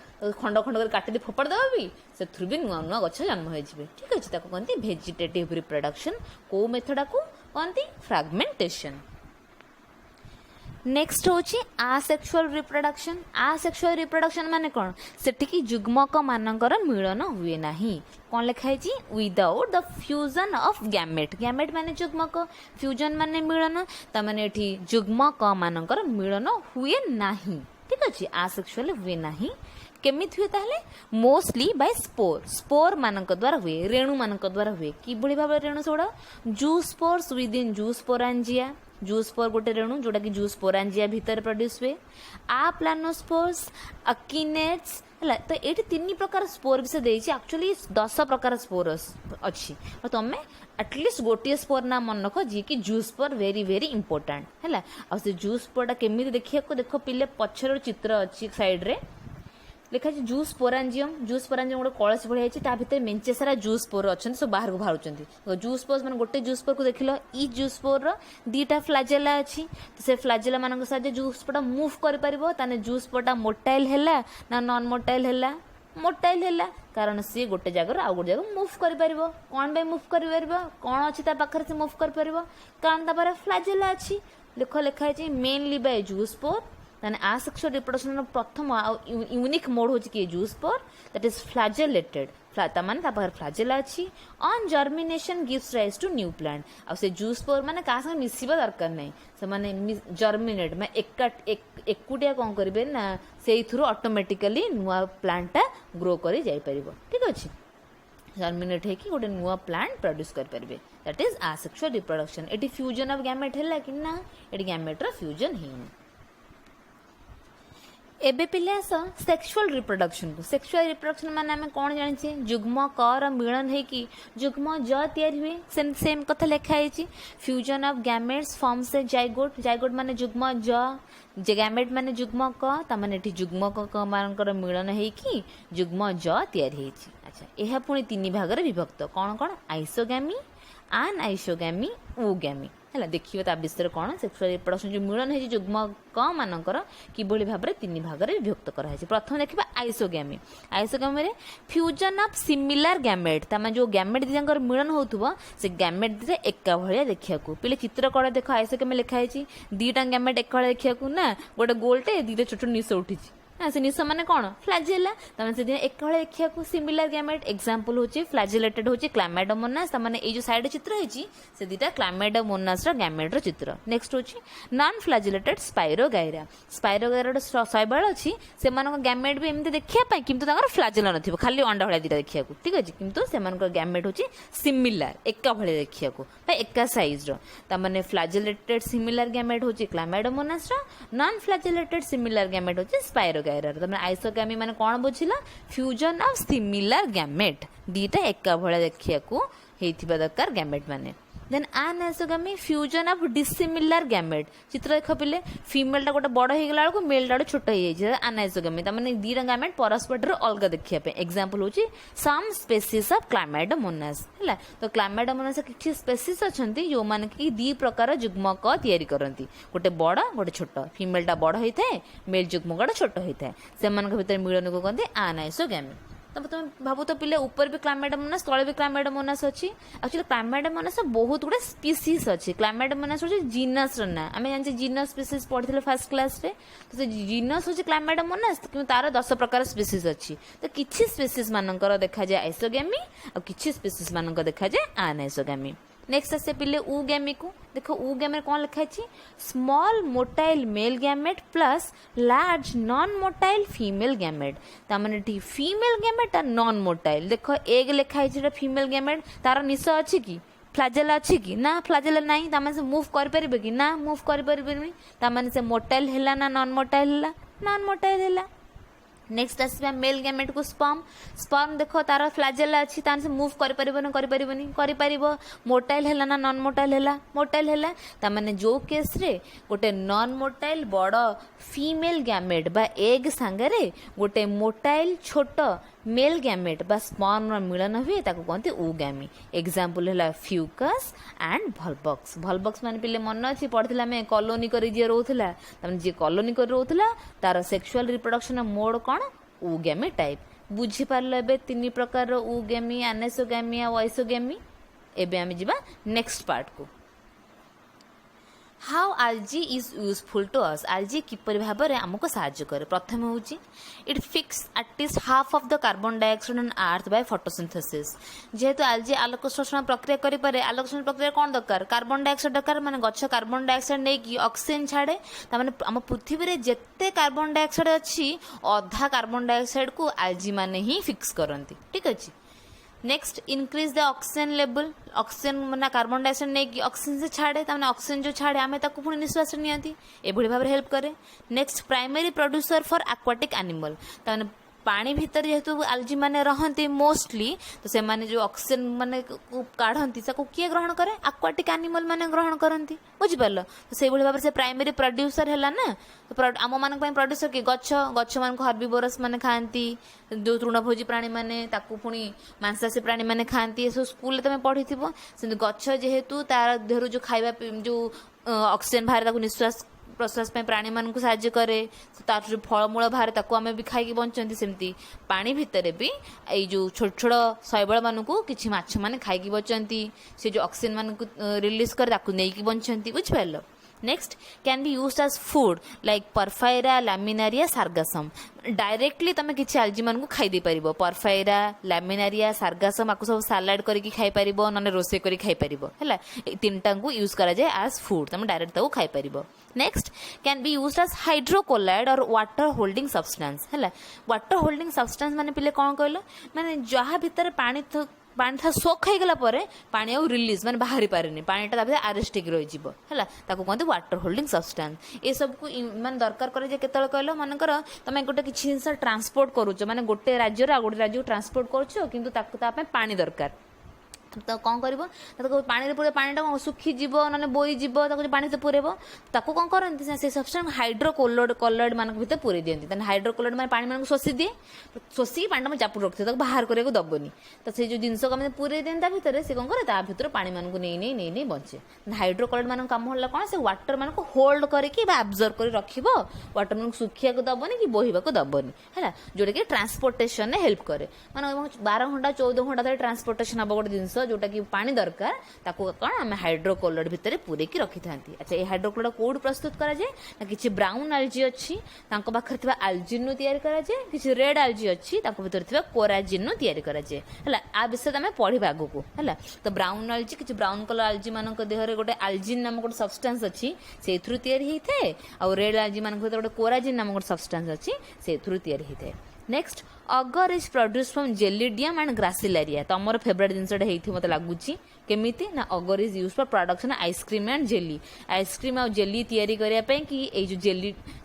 [SPEAKER 1] खंड खंड कर काटी फोपड़ देबा भी से थ्रु भी नुआ नुआ गछ जन्म होय जिवे ठीक अछि ताको कहंती वेजिटेटिव रिप्रोडक्शन को मेथड को कहंती फ्रैगमेंटेशन। नेक्स्ट होची आसेक्सुअल रिप्रोडक्शन माने कोन सेठी की जुग्मक मानकर मिलन हुए नाही कोन लिखाई छी without the fusion of gamete माने जुग्मक फ्यूजन माने मिलन त माने एठी जुग्मक मानकर मिलन हुए नाही ठीक अछि आसेक्सुअल हुए नाही केमिति हुए ताहले मोस्टली बाय स्पोर मानक द्वारा हुए रेणु मानक द्वारा हुए कि बड़ी भाव रेणु सोड़ा zoospores with in zoosporangia zoospore गोटे रेणु जोटा कि जूस्पोरांजिया भीतर प्रोड्यूस हुए आ प्लानोस्पोर्स अकिनेट्स हला तो एठी तीन प्रकार स्पोर भी से देछि एक्चुअली 10 प्रकार स्पोर अछि और तमे एटलीस्ट गोटे स्पोर ना मन रख जी कि जूस्पोर वेरी वेरी इंपोर्टेंट हला आ से जूस्पोर केमिति देखिया को देखो पिले पछर चित्र अछि साइड रे लिखा जूस स्पोरांजियम गोटे कलश भलिया ता भीतर मेंचे सारा जूस स्पोर अच्छा सब बाहर को बाहर जूस स्पोर मान गोटे जूस स्पोर को देख इ जूस स्पोर दीटा फ्लाजेला अच्छी तो से फ्लाजेला मान साथ जूस स्पोर मूव कर जूस स्पोर मोटाइल है ना नॉन मोटाइल है मोटाइल है कारण सी गोटे जगह आउ गोटे जगह मूव कर कौन पे मूव कर कौन अच्छी पाखे से मूव कर कारण फ्लाजेला अच्छी लिख लिखाई mainly by zoospore then asexual reproduction प्रथम यूनिक मोड होची कि zoospore that is flagellated माने ता पर फ्लैजेला अछि on germination gives rise to new plant आ से जूस स्पोर माने का संग मिसिबा दरकार नै से माने जर्मिनेट माने एकुटिया कोन करबे ना सेई थ्रू ऑटोमेटिकली नुवा प्लांट ग्रो करी जाई परिबो ठीक अछि जर्मिनेट है कि गोटे नुआ प्लांट प्रोड्यूस कर परिबे दैट इज asexual reproduction एटी फ्यूजन ऑफ गैमेट हैला कि ना एटी गैमेट रो फ्यूजन हेनी एबे पिले आस सेक्सुअल रिप्रोडक्शन माने आमे कोन जानि छी जुग्म क र मिलन है कि जुग्म ज तयार हुए सेम कथा लिखा है fusion of gametes forms a zygote माने जुग्म ज गैमेट माने जुग्म क त माने एठी जुग्म क मानकर मिलन है कि जुग्म ज तयार है अच्छा एहा पुनी तीन भाग रे विभक्त कोन आइसोगैमी अनआइसोगैमी ओगैमी है देखिए ता विषय कौन सेक्सुअल रिप्रोडक्शन जो मिलन है जुग्म क मानकर किभली भाव में तीन भाग में विभक्त कराई प्रथम देखा आइसोगैमी रे फ्यूजन ऑफ सिमिलर गैमेट तमें जो गैमेट दिजर मिलन होथुबो से गैमेट दिटा एका भलिया देखिया को पिले चित्र कड़े देख आइसोगैमी लिखाई दीटा गैमेट एक भलिया देखिया को ना गोटे गोलटे दीटा छोट निश उठी से निश माने कौन फ्लैजेला तमें से एक भले देखिया को सिमिलर गैमेट एग्जांपल होची फ्लैजेलेटेड होची क्लामाइडोमोनास तमाने ए जो साइड चित्र होची से दीटा क्लामाइडोमोनास रो गैमेट रो चित्र नेक्स्ट होची नॉन फ्लैजेलेटेड स्पाइरोगाइरा शैबाल अछि से मानको गैमेट भी एमते देखिया पाई किंतु ताकर फ्लैजेला नथिबो खाली अंडा भले दीटा देखिया को ठीक अछि किंतु से मानको गैमेट होची सिमिलर एका भले देखिया को पाई एका साइज रो तमाने फ्लैजेलेटेड सिमिलर गैमेट होची क्लामाइडोमोनास रो नॉन फ्लैजेलेटेड सिमिलर गैमेट होची स्पाइरो आइसोगैमी माने कौन बुझिला फ्यूजन ऑफ सिमिलर गैमेट दीटा एका भले देखिया को हेथिबा दरकार गैमेट माने then anisogamy fusion of dissimilar gamete चित्र देख पिले फीमेल टा गोटे बड़ हो गला मेल टा छोट हो जाए अनआइसोगैमी तमाने दीटा गैमेट परस्पर अलग देखिया पे एग्जांपल होची सम स्पीसीज ऑफ क्लामाइडोमोनास हैला तो क्लामाइडोमोनास किछि स्पीसीज अछंती जो माने कि दी प्रकार जुग्मक तयारी करंती गोटे बड़ गोटे छोट फीमेल टा बड़ होइथाय मेल जुग्मक छोट होइथाय सेमानक भीतर मिलन को कहते अनआइसोगैमी तब तुम भावु तो पिले ऊपर भी क्लामाइडोमोनास तले भी क्लामाइडोमोनास अच्छी एक्चुअली क्लामाइडोमोनास बहुत गुड़े स्पीसीज अच्छी क्लामाइडोमोनास होची जीनस ना आमे जानचे जीनस स्पीसीज पढ़िथिले फर्स्ट क्लास रे तो से जीनस होची क्लामाइडोमोनास कि तार 10 प्रकार स्पीसीज अच्छी तो किछि स्पीसीज मानकर देखा जाय आइसोगैमी और किछि स्पीसीज मानकर देखा जाय अनआइसोगैमी नेक्स्ट आसे पिले ऊगैमी को देखो ऊगैमी कौन लिखा है small motile male gamete plus large non motile female gamete तामाने ठी फीमेल गैमेट और नॉन मोटाइल देखो एक लिखा है फीमेल गैमेट तार निश अच्छी कि फ्लैजेला अच्छी कि ना फ्लैजेला नहीं तामाने से मूव कर परिबे कि ना मूव कर परिबे तामाने से मोटाइल हैला ना नॉन मोटाइल हैला नॉन मोटाइल हैला नेक्स्ट आसवा मेल गैमेट को स्पर्म स्पर्म देख तार फ्लाजेला अच्छी तार से मुव कर मोटाइल है ना नॉन मोटाइल है मोटाइल है ताने जो केस रे गोटे नॉन मोटाइल बड़ फीमेल गैमेट बा एग सांगरे गोटे मोटाइल छोट मेल गैमेट बा स्पर्म मिलन हुए ताको कहते ऊगामी एग्जांपल है फ्यूकस एंड भलबक्स माने पिले मन अच्छी पढ़ला में कॉलोनी करी जे रोथला तमने जे कॉलोनी कर रोथला तार सेक्सुअल रिप्रोडक्शन मोड कौन ऊगामी टाइप बुझी पारलो एबे तीन प्रकार ऊगामी एनेसोगामी और आइसोगामी एबे आमे जिबा नेक्स्ट पार्ट को how आलजी is useful to us आलजी किपर भाव में आमको साहाय्य करे प्रथम हूँ it fix at least half of the carbon dioxide on earth by photosynthesis जेहेतु आलजी आलोक शोषण प्रक्रिया करें आलोक शोषण प्रक्रिया कौन दरकार कार्बन डाइऑक्साइड दरकार माने गछ कार्बन डाइऑक्साइड नहीं ऑक्सीजन छाड़े तामाने आम पृथ्वी में जिते कार्बन डाइऑक्साइड अच्छी अधा कार्बन डाइऑक्साइड को आलजी माने ही फिक्स करती ठीक अच्छे next increase the oxygen level oxygen मैंने कार्बन डाइऑक्साइड नहीं ऑक्सीजन से छाड़े ताने ऑक्सीजन जो छाड़े आमे ताको पुणी निश्वास नियंती एभଳି भाव हेल्प करे next primary producer for aquatic animal ताने पानी भीतर जेहेतु आलजी माने रहंती मोस्टली तो से माने जो ऑक्सीजन माने काढ़ंती ताको किए ग्रहण करे एक्वाटिक एनिमल माने ग्रहण करंती बुझि पारलो तो से भଳି भाव से प्राइमरी प्रोड्यूसर हैला ना तो आम मान प्रोड्यूसर कि गछ गछ मान हर्बिवोरस माने खाती जो तृणभोजी प्राणी माने ताकू पुणी मांसाशी प्राणी माने खाती सब स्कूल तुम पढ़ी से गछ जेहेतु तार देहरु जो खाइबा जो ऑक्सीजन बाहर ताकू निश्वास प्रश्वास प्राणी मान साहाय्य करे तार जो फलमूल बाहर ताकू आम भी खाई बंचती सेमती पानी भितर भी ये जो छोट छोट शैवाल मान को किसी माछ मैंने खाई बचती से जो ऑक्सीजन मान रिलीज करे ताकू नहीं बंचती बुझिपार next can be used as food like porphyra laminaria sargassum directly तुम किसी आलजी मान को खाई दे पार परफाइरा लैमिनारिया सार्गासम आपको सब सालाड करके खाई पार ना रोसे कर खाई पार है तीन टा को यूज करा जाए एज फूड तुम डायरेक्ट ताको खाई पार next can be used as hydrocolloid और वाटर होल्डिंग सब्सटेंस है वाटर होल्डिंग सब्सटेंस माने पिले कौन कहल माने जहाँ भितर पानी पानी था सोख होगला पानी आउ रिलीज मैंने बाहरी पारे पानीटा आरेस्ट रही है कहते वाटर होल्डिंग सब्सटेंस ये सब को मान दरकार करे केतल कहल मानकर तुम गोटे किसी जिन ट्रांसपोर्ट करुच माने गोटे राज्य आ गोटे राज्य को ट्रांसपोर्ट करुच पानी दरकार तो कौन कर पानी पूरे पानीटा सुखीज ना बोईज पानी तो पूरेब ताको कौन करती से सब्सटेंस हाइड्रोकोलाइड मान भर पूरे दिखती हाइड्रोकोलाइड मैंने पानी मान शोषी दिए शोषिक पानी में चापू रखिए बाहर करने को दबनी तो से जो जिनस को पूरे दिए भितर से कौन करे भितर पानी मान नहीं बचे हाइड्रोकोलाइड मान काम होला कौन से वाटर मान को होल्ड करके एब्जर्व कर रखिब वाटर मान सुखिया को दबनी कि बोहवा को दबनी है जोटा कि ट्रांसपोर्टेशन हेल्प करे माने 12 घंटा 14 घंटा ट्रांसपोर्टेशन हम गोटे जिन जोटा कि पानी दरकार ताको कौन आम हाइड्रोकोलाइड भितर पूरे रखी था अच्छा ये हाइड्रोकोलाइड कौट प्रस्तुत करा जाए ना किसी ब्राउन आलजी अच्छी पाखे आलजिन या किसी रेड आलजी अच्छी भितर कोराजिन या आ विषय आम पढ़ा आगू है तो ब्राउन आलजी किसी ब्राउन कलर आलजी मान देहरे गोटे आलजिन नाम गोटे सब्सटेंस अच्छी से या आउ रेड आलजी मान गोटे कोराजिन नाम गोटे सब्सटेंस अच्छी से या next agar is produce from gelidium and gracilaria तुम फेवरेट जिनसा मत लगुच केमी ना agar is use for production ice cream and jelly ice cream आ जेली तैयारी करने कि जो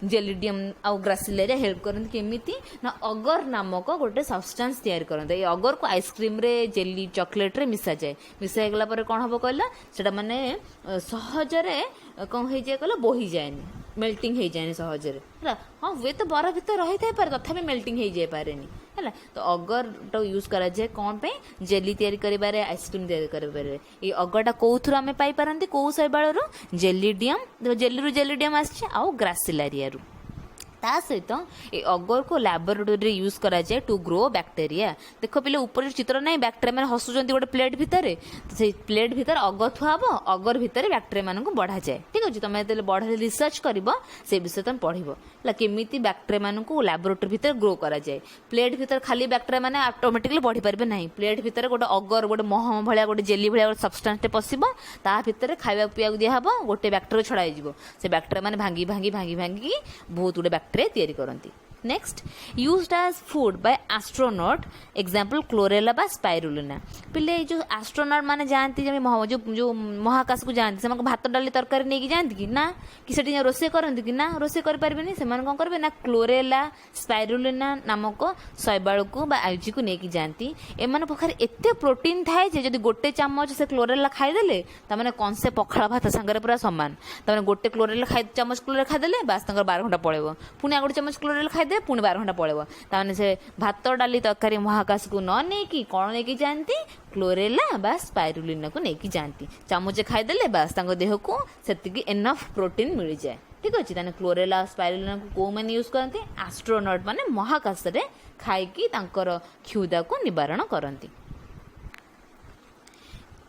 [SPEAKER 1] जेलिडियम आ ग्रासिलारिया हेल्प करते केमी ना अगर नामक गोटे सब्सटेंस तैयारी करते अगर को आइसक्रीम रे जेली चॉकलेट रे मिसा जाए मिसाई गला कौन हम कहला माने सहजरे कौन हो जाए कहला बोही जाए मेल्टिंग हो जाए सहजरे हाँ हुए तो बरफ भीतर रही था तथापि मेल्टिंग हो जाए पारे है तो अगर तो यूज करा जाए कौन पे जेली तैयारी करिबारे आइसक्रीम तैयारी करिबारे ये अगरटा कौथुर आमे पाई पारंती कौ शैवाल जेलिडियम जेली जेलिडियम आसी आउ ग्रासिलारिया ता सहित ये अगर को लैबोरेटरी यूज करा जाए टू ग्रो बैक्टेरिया देख पे ऊपर चित्र ना बैक्टेरिया मैंने हसुँच गोटे प्लेट भितर तो से प्लेट भितर अगर थुआब अगर भितर बैक्टेरिया मान को बढ़ा जाए ठीक अच्छे तुम जो बढ़ा रिसर्च कर से विषय तुम पढ़ केमी बैक्टेरिया मान को लैबोरेटरी भितर ग्रो करा जाए प्लेट भितर खाली बैक्टेरिया मैंने ऑटोमेटिकली बढ़ी पारे ना प्लेट भितर गोटे अगर गोटे महम भाया गोटे जेली भाया गोटे सब्सटेंस टे पशिब ता भितर खाଇବା ପିଇବାକୁ दिहब गोटे बैक्टेरिया छड़ा से बैक्टेरिया मैंने भांगी भांगी भांगी भांगी बहुत गुटे बैक्टेरिया तैयारी करती next used as food by astronaut example chlorella बा स्पाइरुलिना पिले जो एस्ट्रोनॉट माने जानती जो महाकाश को जानती से भात डाली तरकारी नहीं जाती कि ना कि से रोसे करती कि ना रोसे करें से कौन करेंगे ना क्लोरेला स्पाइरुलिना नामक शैवाल को आलजी को लेकिन जाती एम पाखे एत प्रोटीन थाए जब गोटे चामच से क्लोरेला खाईदे तमें कौन से पखाड़ भात सांगे पूरा सामान तमें गोटे क्लोरेला चामच क्लोरेला खाईदे बास 12 घंटा पड़ेगा पुणी आ गोटे चामच क्लोरेला खाईदे पुणी 12 घंटा पड़ेगा तमें से भात डाली तरकारी महाकाश को न नहीं कौन लेकिन जाती क्लोरेला बा स्पाइरुलिना को लेकिन जाती चामचे खाईदे बास देह को से एनफ प्रोटीन मिल जाए ठीक अच्छे ताने क्लोरेला स्पाइरुलिना को कौ मैंने यूज करते एस्ट्रोनॉट माने महाकाश रे खाइकी तांकर क्षुधा को निवारण करती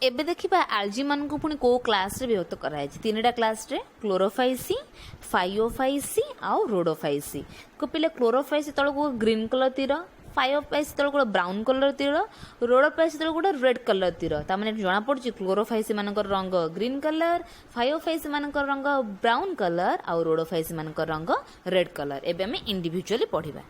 [SPEAKER 1] एबे देखिबा आलजी मान को पुणी को क्लास रे विभक्त कराई तीनटा क्लास रे क्लोरोफाइसी फाइओफाइसी आउ रोडोफाइसी को पिले क्लोरोफाइसी तळ को ग्रीन कलर तीर फाइओफाइसी तळ को ब्राउन कलर तीर रोडोफाइसी तळ को रेड कलर तीर ता माने जणा पड़छि क्लोरोफाइसी मानकर रंग ग्रीन कलर फाइओफाइसी मानकर रंग ब्राउन कलर आउ रोडोफाइसी मानकर रंग रेड कलर एबे हमें इंडिविजुअली पढिबा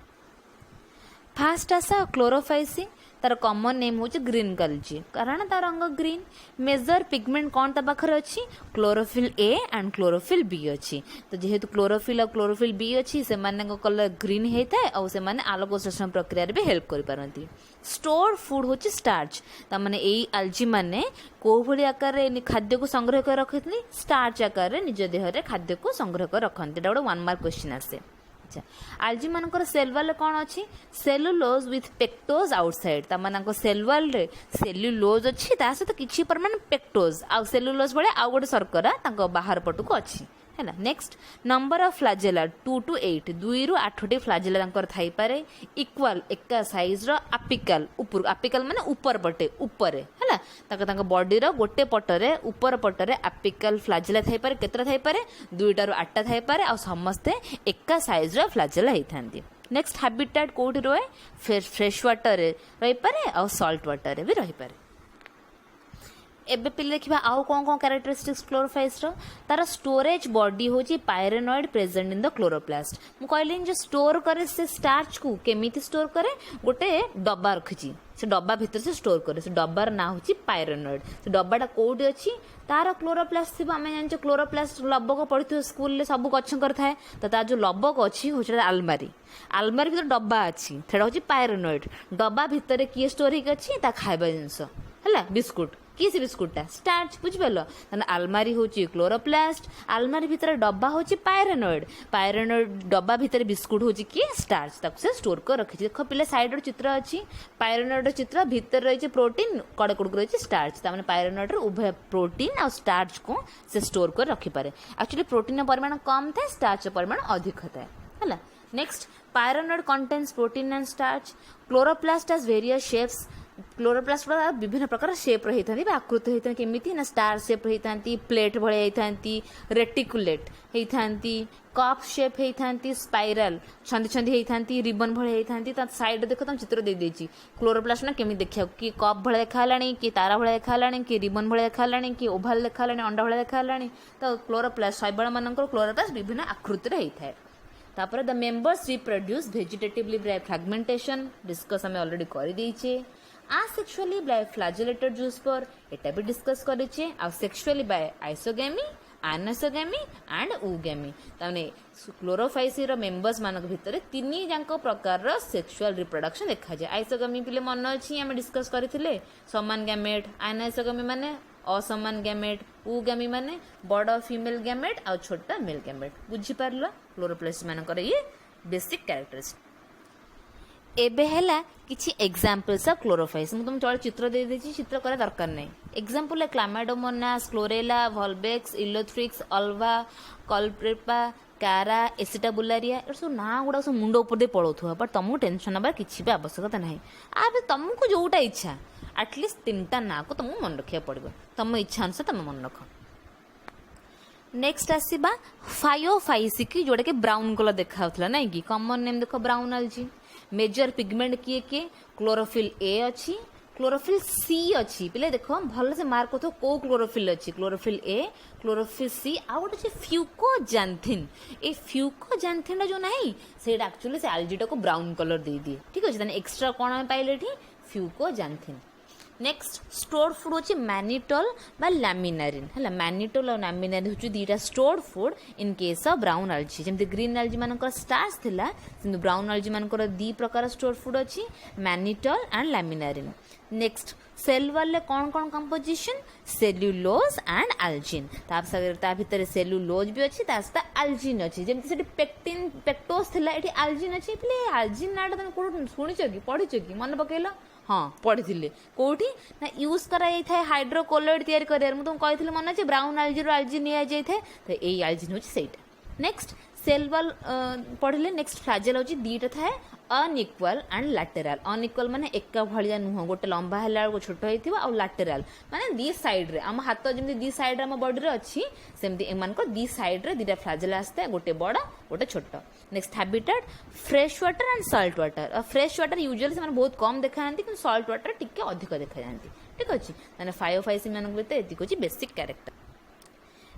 [SPEAKER 1] फास्ट आसा क्लोरोफाइसी तार कॉमन नेम होची ग्रीन कलची कारण तार रंग ग्रीन मेजर पिगमेंट कौन ता पाखर अच्छी chlorophyll A and chlorophyll B अच्छी तो जेहेतु क्लोरोफिल और क्लोरोफिल बी अच्छी से कलर ग्रीन होता है और से आलोक शोषण प्रक्रिया भी हेल्प कर पारती स्टोर फूड होची स्टार्च ता माने एई आलजी माने को भली आकार रे खाद्य को संग्रह कर रखितली स्टार्च आकार रे निज देह रे खाद्य को संग्रह कर रखंती एटा 1 मार्क क्वेश्चन आसे अच्छा आलजी मानकर सेल वाल कौन अच्छी सेलुलोज विथ पेक्टोज आउटसाइड तमानको सेल वाल रे सेलुलोज अच्छी ता सहित किछि परमानेंट पेक्टोज आ सेलुलोज भले आ गोटे शर्करा तांको बाहर पटु को अच्छी है next number of flagella 2 to 8 2 रु 8 फ्लाजेला तांकर थाई पारे इक्वल एका साइज रो अपिकल ऊपर अपिकल माने ऊपर पटे ऊपर हैला तांको बॉडी रो गोटे पटरे ऊपर पटरे अपिकल फ्लाजेला थाई पारे केतरा थाई पारे 2 टा रु 8 टा थाई पारे आ समस्ते एका साइज रो फ्लाजेला हेथांती नेक्स्ट हैबिटेट कोठी रोए फ्रेश वाटर रे रही पारे आ सॉल्ट वाटर रे भी रही पारे एबे पिले देखिबा आउ कौन कौन कैरेक्टरिस्टिक्स क्लोरोफाइस रो तार स्टोरेज बॉडी होची पायरेनॉइड प्रेजेंट इन द क्लोरोप्लास्ट मु कहलिन जे स्टोर करे से स्टार्च को केमिति स्टोर करे गोटे डब्बा रखिची से डब्बा भीतर से स्टोर करे से डब्बार ना होची पायरेनॉइड से डब्बाटा कोडी अछि तार क्लोरोप्लास्ट थिबा हमें जान क्लोरोप्लास्ट लबक पड़िथो स्कूल ले सब गछ कर थाए तो तार जो लबक अछि होचरा आलमारी आलमारी भीतर डब्बा अछि थेडा होची पायरेनॉइड डब्बा भीतर की स्टोर हिक अछि ता खाइबा जिंस हला बिस्कुट किस बिस्कुटा स्टार्च बुझिपाल आलमारी होची क्लोरोप्लास्ट आलमारी भीतर डब्बा होची पायरेनॉइड पायरेनॉइड डब्बा भीतर बिस्कुट होची कि स्टार्च ताको से स्टोर कर रखी देख पिले साइड रो चित्र अछि पायरेनॉइड चित्र भीतर रही प्रोटीन कड़े कड़क रही स्टार्च तामाने पायरेनॉइड रो उभय प्रोटीन और स्टार्च को से स्टोर कर रखी पारे एक्चुअली प्रोटीन परिमाण कम थाए स्टार्च परिमाण अधिक थाए हला next pyrenoid contains protein and starch chloroplast has various shapes chloroplast विभिन्न प्रकार शेप रही था आकृति होता केमिति ना स्टार शेप होता प्लेट भले होता रेटिकुलेट होता कप शेप होता स्पाइराल छंदी छंदी होता रिबन भले होता साइड देख तुम चित्र दे देछि क्लोरोप्लास्ट ना केमी देखा कि कप भले देखा कि तारा भले देखा कि रिबन भले देखा कि ओभाल देखा अंडा भले देखा तो क्लोरोप्लास्ट शैवाल मान क्लोरोप्लास्ट विभिन्न आकृति होता है तापर the members reproduce vegetatively by fragmentation discuss हमें ऑलरेडी कर दीचे asexually by flagellated zoospore एटा भी डिस्कस करिचे आ sexually by isogamy anisogamy and oogamy ताने क्लोरोफाइसी रो मेंबर्स मानक भितर तीन जांको प्रकार रो सेक्सुअल रिप्रोडक्शन देखा जाय आइसोगमी पिले मन अछि हम डिस्कस करथिले समान गैमेट anisogamy माने असमान गैमेट ओगामी माने बड़ फीमेल गैमेट आ छोटा मेल गैमेट बुझी पारलो क्लोरोप्लास्ट मानकर ये बेसिक कैरेक्टरिस्टिक्स एबे हैला किछि एग्जांपल्स ऑफ क्लोरोफाइस मु तुम चल चित्र दे देछि चित्र करे दरकार नै एग्जांपल क्लामाइडोमोनास क्लोरेला वॉल्बेक्स इलोथ्रिक्स अल्वा कल्प्रेपा कारा एसिटाबुलारिया ए सब ना गुडा सब मुंडो ऊपर दे पळोथुवा पर तुमको टेंशन नबा किछि भी आवश्यकता नाही आबे तुमको जोटा इच्छा एटलीस्ट तीनटा ना को तुमको मन रखिया पड़िबो तुम इच्छा अनुसार तुम मन रख नेक्स्ट आसीबा फाइओफाइसिकी जोटा के ब्राउन कलर देखा होतला नै कि कॉमन नेम देखो ब्राउन अलजी मेजर पिगमेंट किए के क्लोरोफिल ए अच्छी क्लोरोफिल सी अच्छी पिले देख भल से मार्क करो को क्लोरोफिल अच्छी क्लोरोफिल ए क्लोरोफिल सी आ गोटे अच्छे फ्यूकोजांथिन ए फ्यूकोजांथिन जो ना से एक्चुअली से आलजीटा को ब्राउन कलर दे दिए ठीक अच्छे एक्सट्रा कौन आम पाइले फ्यूकोजांथिन नेक्स्ट स्टोर्ड फूड होची मैनिटोल बा लैमिनारिन है मैनिटोल और लैमिनारिन होची दीटा stored food in case of brown algae जमती ग्रीन एल्जी मानकर स्टार्च थिला किंतु ब्राउन एल्जी मानकर दी प्रकार स्टोर्ड फूड अच्छी mannitol and laminarin next cell wall कौन कौन कंपोजिशन सेल्युलोज एंड एल्जिन ता भितर सेल्युलोज भी अच्छी एल्जिन अच्छी जमती से पेक्टिन पेक्टोस थिला एठी एल्जिन अच्छी प्ले एल्जिन नाटा तुम कोड सुनिछ कि पढिछ कि मन पकेला हाँ पढ़ी कौटी ना यूज कराई हाइड्रोकोलोइड तैयारी कर तुमको कही मन अच्छे ब्राउन एल्जी एल्जी नि जाए तो यही एल्जिन हूँ सहीटा नेक्स्ट सेल वाल पढ़ले नेक्स्ट फ्लाजेल हूँ दीटा थाए अनइक्वाल एंड लैटेराल अनइक्वाल माने एका भलिया नुह गोटे लंबा है छोट हो लैटेराल माने दी साइड रे आम हाथ जमी दी साइड आम बॉडी रे अच्छी सेमती एमान को दी साइड रे दीटा फ्लाजेल आसता है गोटे बड़ा गोटे छोट next habitat fresh water and salt water और फ्रेश वाटर यूजुअली से बहुत कम देखा जाती सॉल्ट वाटर टिके अधिक देखा जाती ठीक अच्छे मैंने फायोफाइसी मान ये बेसिक कैरेक्टर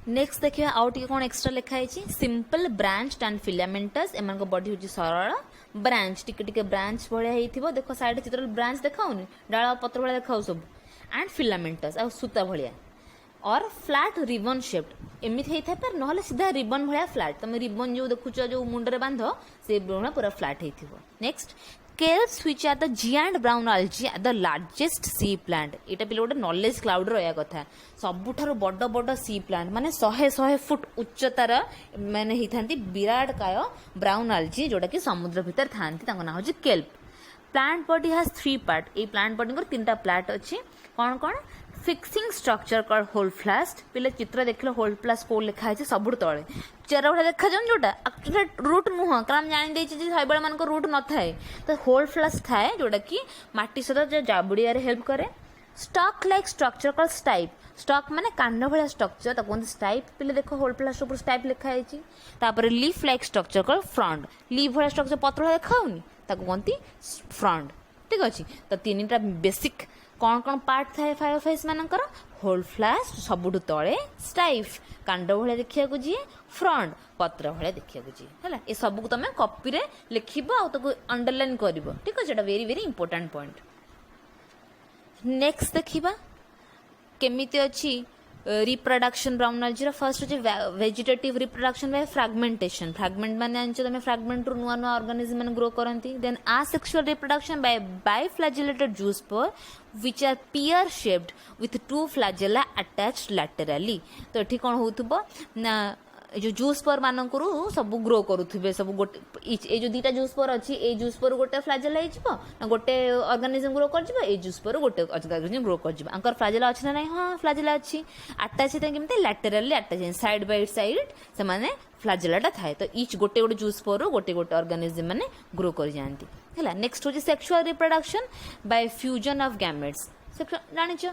[SPEAKER 1] नेक्स्ट देखिए आउ टे कौन एक्सट्रा लिखाई सिंपल ब्रांच एंड फिलामेंटस एम बॉडी हूँ सरल ब्रांच टिके ब्रांच भाया देख साइड चित्र ब्रांच देखाऊनी डाल पत्र भाया देखा सब एंड फिलामेंटस आ सूता भाया और फ्लैट रिबन शेप्ड एमती होता है ना सीधा रिबन भाया फ्लैट तुम रिबन जो देखुच जो मुंडे बांध से पूरा फ्लैट हो next kelps which are the giant brown algae are the largest sea plant एटा पिले गोटे नॉलेज क्लाउड रहा कथा सबुठार बड़ बड़ सी प्लांट माने 100 फुट उच्चतार माने होती विराट काय ब्राउन algae जोटा कि समुद्र भितर था ना हूँ kelp plant body has 3 part A plant body को 3टा प्लांट अच्छी कौन कौन फिक्सिंग स्ट्रक्चर कॉल्ड होल्ड फ्लास्ट पिले चित्र देखले होल्ड फ्लास्ट को लिखा है सब तले चेरा भाया देखा जाऊँ जोटा एक्चुअली रूट नुह कारण जानी शैवाल मान रूट न थाए तो होल्ड फ्लास्ट थाए जोटा कि माटी सहित जो जाबुड़िया हेल्प करे stock like structure called stipe stock माने कांड भाया स्ट्रक्चर ताको स्टाइप पिले देखो होल्ड फ्लास्ट ऊपर स्टाइप लिखा है leaf like structure called frond leaf भाया स्ट्रक्चर पत्र भाया देखाऊनी ताको कहती फ्रंट ठीक अच्छे तो 3टा बेसिक कौन कौन पार्ट थाए फायोफाइस मानकर होल्ड फ्लास्ट सबुठ तले स्टाइफ कांड भाया देखा जी फ्रंट पत्र भाया देखा जी है ये सबको तुम कॉपी रे लिखब अंडरलाइन कर ठीक अच्छे very very important point next देखा केमिति अच्छी रिप्रोडक्शन ब्राउन एल्जी फर्स्ट अच्छे vegetative reproduction by fragmentation fragment माने तुम फ्रैगमेंट रू नुआ नुआ ऑर्गेनिज्म माने ग्रो करती then asexual reproduction by biflagellated zoospore which are pear shaped with 2 flagella attached laterally तो ठीक कौन होतुबो ना जो जूस पर मानकरू सब ग्रो करुथिबे सब गोटे ए जो 2टा जूस पर अछि ए जूस पर गोटे फ्लैजेला हिजबो ना गोटे ऑर्गेनिज्म ग्रो कर जिवो ए जूस पर गोटे ऑर्गेनिज्म ग्रो कर जिवो अंकर फ्लैजेला अछि ना नहीं हां फ्लैजेला अछि अटैच ते केमते laterally attach side by side से माने फ्लैजेलाटा थाए तो ईच गोटे गोटे जूस पर गोटे गोटे ऑर्गेनिज्म माने ग्रो कर जानती है नेक्स्ट हो sexual reproduction by fusion of gametes जानिच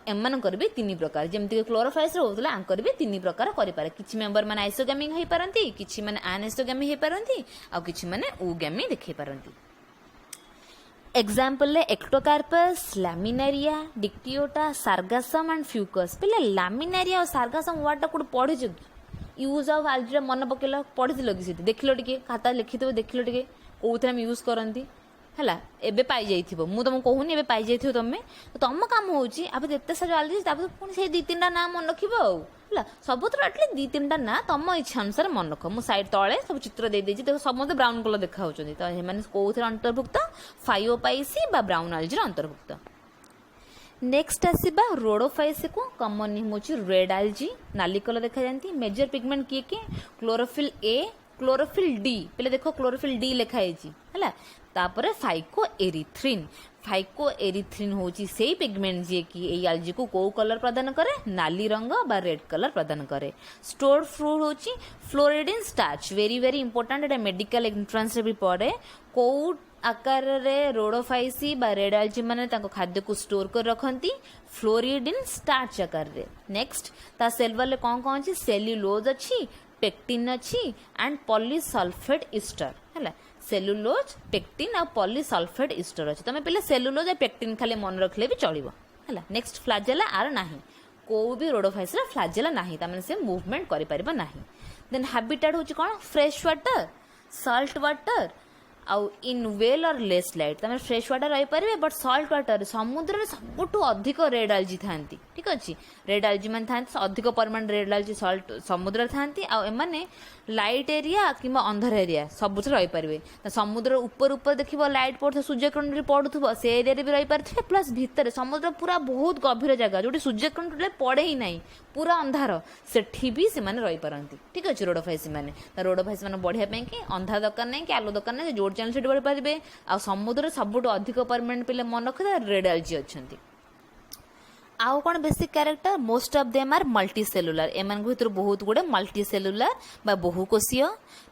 [SPEAKER 1] एमकर भी 3 प्रकार जमती क्लोरोफाइस होता आंकर भी 3 प्रकार करें किसी मेंबर मैंने आइसोगैमिक हो पारती किसी मैंने आनआइसोगैमिक हो पारती आ किसी मैंने ओगैमिक देखै पारती example ectocarpus laminaria dictyota sargassum and fucus पहले लैमिनारिया और सार्गासम वर्ड कोड पढ़ी यूज ऑफ एल्जी मन पकेल पढ़ी कि देख टे खाता लिखि देख टे कौन आम यूज करती है एबे पाई जाइथिबो मु तुमको कहूनी एबे पाई जाइथिबो तमे तो तुम काम होउची अब एते सारा आलजी तापर पुणी से 2-3टा नाम मन रखिबो है सबुतर एटलीस्ट 2-3टा ना तुम इच्छा अनुसार मन रख मु साइड तले सब चित्र दे देछि देखो समस्त ब्राउन कलर देखा होचंदी तो हे माने कोउथर अंतर्भुक्त फायोपाइसी बा ब्राउन एल्जी अंतर्भुक्त नेक्स्ट आसीबा रोडोफाइसी को कॉमन नेम होची रेड एल्जी नाली कलर देखा जानती मेजर पिगमेंट किए के क्लोरोफिल ए क्लोरोफिल डी पहले देखो क्लोरोफिल डी लिखा है तापर फाइको एरिथ्रिन होची से पिगमेंट जे कि ए एल्जी को को कलर प्रदान करे नाली रंग बा रेड कलर प्रदान करे स्टोर्ड फ्रूट होची फ्लोरिडिन स्टार्च वेरी वेरी इंपोर्टेंट एटा मेडिकल एंट्रेंस रे भी पड़े को आकार रे रोडोफाइसी बा रेड एल्जी माने ताको खाद्य को स्टोर कर रखंती फ्लोरिडिन स्टार्च आकार रे नेक्स्ट ता सेल वाले कौन अछि सेल्युलोज अछि पेक्टिन अच्छी एंड पॉलीसल्फेट ईस्टर है सेलुलोज पेक्टिन और पॉलीसल्फेट इस्टर अच्छे तुम पे सेलुलोज और पेक्टिन खाली मन रखले भी चलो है। नेक्स्ट फ्लाजेला आर नाही को भी रोडोफाइट्स फ्लाजेला नाही ताମାନେ से मूवमेंट करि परिबा नाही। देन हैबिटेट होची कोन फ्रेश वाटर सॉल्ट वाटर आउ इन वेल और लेस लाइट तमें फ्रेश वाटर रही पारे बट सॉल्ट वाटर समुद्र में सबुठ अधिक रेड आलजी था ठीक अच्छे रेड आलजी मैंने था अधिक परिमाण रेड आलजी सॉल्ट समुद्र था एमाने लाइट एरिया कि अंधार एरिया सब रही पारे समुद्र ऊपर ऊपर देख लाइट पड़े सूर्यकिरण पड़ू से एरिया भी रही पारे प्लस भितर समुद्र पूरा बहुत गभीर जगह जो सूर्यकिरण पड़े ही ना पूरा अंधार सेठी भी से रही पारती ठीक अच्छे रोडोफाइट्स मैंने रोडोफाइट्स मैंने बढ़िया कि अंधार दरकार नहीं कि आलो दरकार नहीं जोड़ चैनल से बढ़ी पारे आ समुद्र सबुठ अधिक परिमाण पे मन रखा रेड आलजी अच्छा आउ कौन basic character most of them are multi cellular एमान भीतर बहुत गुड़े मल्टी सेलुलर बा बहुकोषीय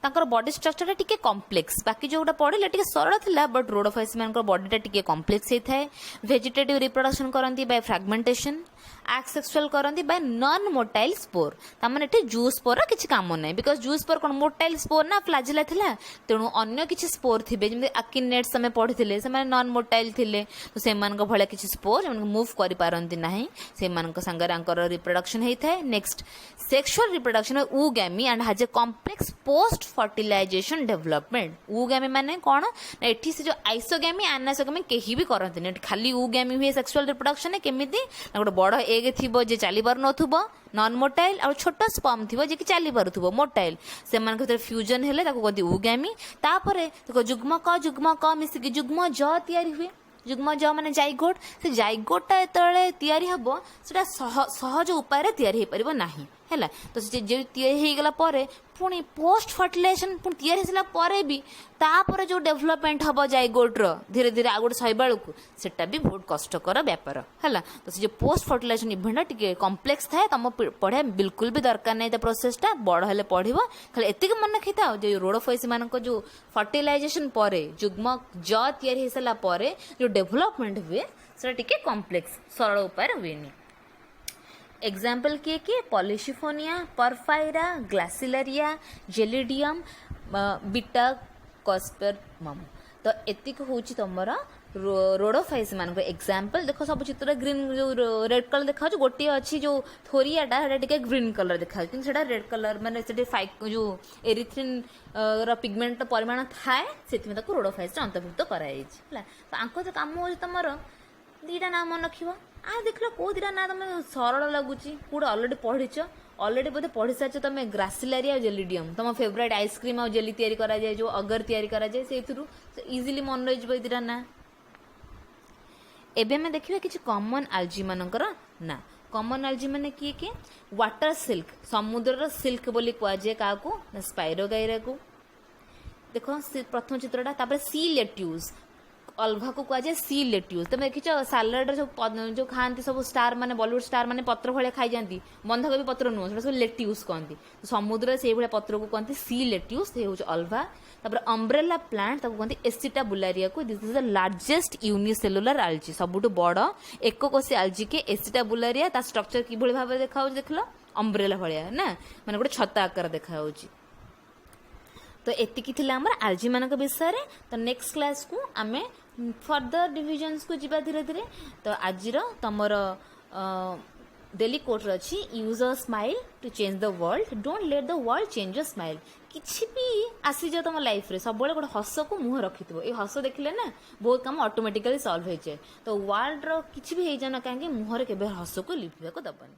[SPEAKER 1] तांकर बॉडी स्ट्रक्चर टिके कॉम्प्लेक्स बाकी जो पढ़ले टिके सरल थिला बट रोडोफाइट्स मान बॉडी टिके कॉम्प्लेक्स होता है वेजिटेटिव रिप्रोडक्शन करती बाय फ्रैगमेंटेशन एक्सेक्सुअल करती बाय नॉन मोटाइल स्पोर तामाने एठी जू स्पोर किछि काम नै बिकॉज जू स्पोर कोन मोटाइल स्पोर ना फ्लाजेला थिला तेणु अन्य किछि स्पोर थिबे जेमि अकिनेट्स हमें पढ़िथिले से माने नॉन मोटाइल थिले तो से मान को भले किछि स्पोर जेमन मूव करि पारंती नाही से मान को संगर आंकर रिप्रोडक्शन हेइ थाए। Next sexual reproduction oogamy and has a complex post fertilization development oogamy माने कोन एठी से जो आइसोगैमी एनासोगैमी केही भी करंती नै खाली ऊगैमी हुए सेक्सुअल रिप्रोडक्शन केमिति गोटे बड़ एग थी जे चली पार नथुबो नॉन मोटाइल और छोट स्पर्म थी जे कि चली पारुथुबो मोटाइल से मान भीतर फ्यूजन हेले ताको कहती ऊगैमी तापरे देखो जुग्म क मिसिकी जुग्म ज तयारी हुए जुग्म ज माने जाइगोट से जाइगोटा एतळे तयारी हबो सेटा सहज उपाय रे तयारी हे परिबो नाही हैला तो जे तयारी हे गला पारे पुणी पोस्ट फर्टिलाइजेशन पुणी तयारी हेसला पारे भी तापर जो डेवलपमेंट हबो जाइगोट रो धीरे धीरे आगोट सैबाळु को सेटा भी बहुत कष्टकर व्यापार हैला तो जे पोस्ट फर्टिलाइजेशन इवेंट टिके कॉम्प्लेक्स थाए तम पढ़े बिल्कुल भी दरकार नहीं प्रोसेसटा बड़ हेले पढ़िबो खाली एतिक मन रखिता जे रोडोफाइट्स मानको जो फर्टिलाइजेशन पारे जुग्म ज तयारी हेसला पारे जो डेवलपमेंट हुए सेटा टिके कॉम्प्लेक्स सरल उपाय हुएनी। एग्जाम्पल किए पॉलिशिफोनिया परफाइरा ग्लासिलेरिया जेलिडियम बीटा कॉस्पेरमम तो एतिक होची तमरा रोडोफाइट्स मान एग्जाम्पल देख सब चित्र ग्रीन जो रेड कलर देखा गोटे अच्छी जो थोरियाटा टे ग्रीन कलर देखा कि रेड कलर माने जो एरिथ्रिन पिगमेंट परिमाण थाए से रोडोफाइट्स अंतर्भुक्त कराई तो काम हो तुम दीटा नाम मन रख आ देख कौ दीटा ना तुम सरल लगुच कौट अलरेडी पढ़ीच अलरेडी बोधे पढ़ी सारी तुम ग्रासिलेरिया जेलिडियम तुम फेवरेट आइसक्रीम और जेली तैयारी करा जाए जो अगर तैयारी करा जाए से इजिली मन रही दीटा ना। एबे में देखिए किसी कॉमन आल्जी मानकर ना कॉमन आल्जी माने किए वाटर सिल्क समुद्र सिल्क बोली कहुए क्या स्पाइरोगाइरा को देख प्रथम चित्रटा सी लेट्यूज अल्भा को कहुए सी लेट्यूज तुम देखिच सालाड जो खाती सब स्टार माने बॉलीवुड स्टार माने पत्र भाया खाई जाती बंधाकोबी पत्र नुह सब लेट्यूज कहती समुद्र से भाया पत्र को कहते सी लेट्यूज से हूँ अल्भा अम्ब्रेला प्लांट कहते एसिटा बुलारिया को this is the largest unicellular algae सबुठ बड़ एक कोशी आल्जी के एसिटा बुलारिया ता स्ट्रक्चर कि भाव देखा देख लो अम्ब्रेला भाया ना माने गोटे छता आकार देखा तो एतिकी थिला हमर आल्जी मानक विषय रे। तो नेक्स्ट क्लास को आमे फर्दर डिविजन्स को जीवा धीरे धीरे। तो आजिर तमर डेली कोट अच्छी use a smile to change the world don't let the world change a smile किसी भी आसी जाए तुम लाइफ रे सब गोटे हस को मुह रखि ये हस देखले ना बहुत काम ऑटोमेटिकली सॉल्व हो जाए। तो वर्ल्ड रो किसी भी हो जाए ना कहीं मुहर के हस को लिखा दबनी।